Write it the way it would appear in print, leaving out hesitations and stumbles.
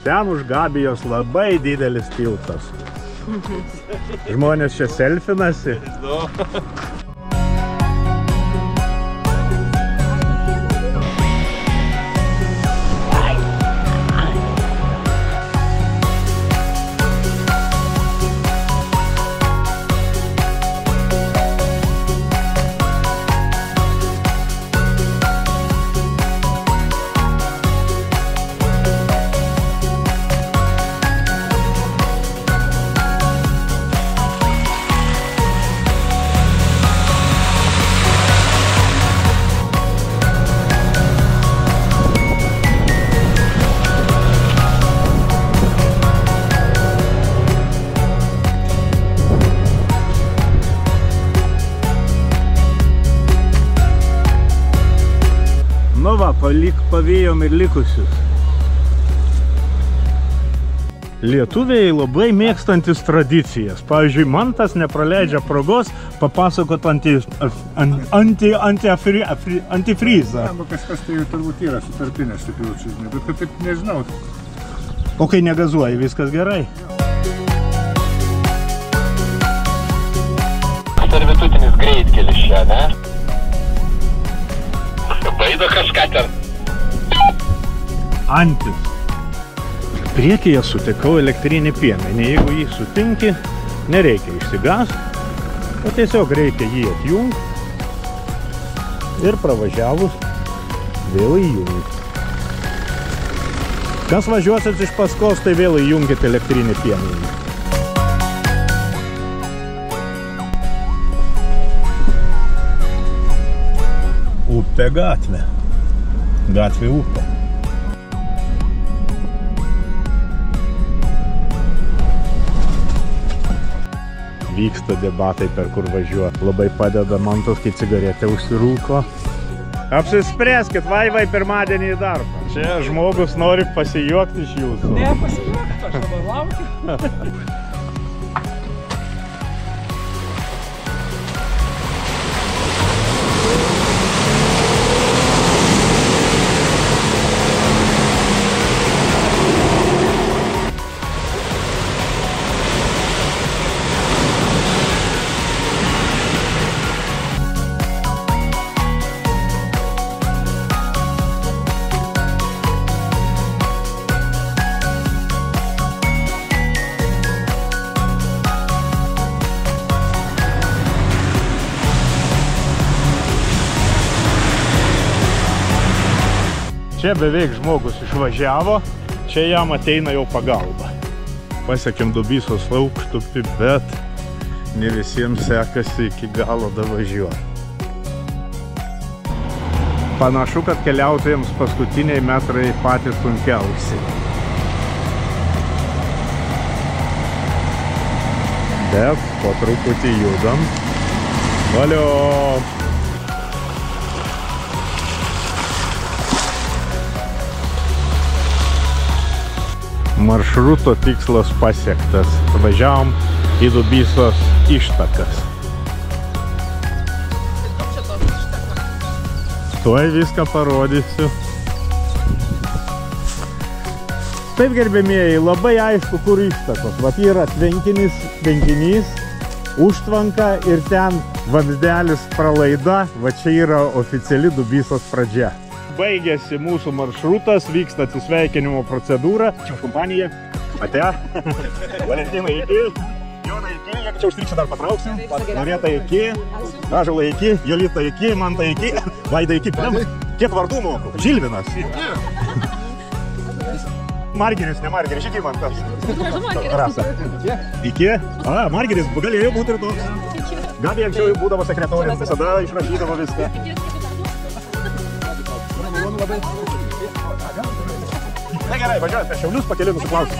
Ten už Gabijos labai didelis tiltas. Žmonės čia selfinasi. Nu va, pavėjom ir likusius. Lietuviai labai mėgstantis tradicijas. Pavyzdžiui, Mantas nepraleidžia progos papasakot antifrizą. Kažkas tai turbūt yra sutarpinės, taip jau čia žinai, bet kad taip nežinau. O kai negazuoji, viskas gerai. Servitutinis greitkelis čia, ne? Baido kažką ten. Antis. Priekyje sutikau elektrinį piemenį. Jeigu jį sutinki, nereikia išsigąsti, o tiesiog reikia jį atjungti ir pravažiavus vėl įjungti. Kas važiuosit iš paskos, tai vėl įjungit elektrinį piemenį. Upė gatvė. Gatvė upė. Vyksta debatai, per kur važiuoti. Labai padeda Mantas, kai cigaretę užsirūko. Apsispręskit, vaivai pirmadienį į darbą. Čia žmogus nori pasijuokti iš jūsų. Ne, pasijuokti, aš dabar laukiu. Čia beveik žmogus išvažiavo, čia jam ateina jau pagalba. Pasiekėm Dubysos aukštupį, bet ne visiems sekasi iki galo davažiuoti. Panašu, kad keliautojams paskutiniai metrai patys sunkiausi. Bet po truputį judam. Valio! Maršruto tikslas pasiektas. Važiavom į Dubysos ištakas. Tuoj viską parodysiu. Taip, gerbėmieji, labai aišku, kur ištakos. Vat yra tvenkinys, užtvanka ir ten vamzdelis pralaida. Va čia yra oficiali Dubysos pradžia. Baigėsi mūsų maršrutas, vyksta atsisveikinimo procedūra. Čia už kompaniją. Ate. Valentinai iki. Jonai iki. Jeigu čia užstrikščią dar patrauksim. Norėta iki. Ąžuolai iki. Jolita iki. Manta iki. Vaida iki. Kiek vardų moku? Žilvinas. Margiris, ne Margiris. Iki Mantas. Rasa. Iki. A, Margiris galėjo būti ir toks. Gabija anksčiau būdavo sekretorius. Visada išrašydavo viską. Na gerai, važiuoju per Šiaulius, pakeliui nusiklausim.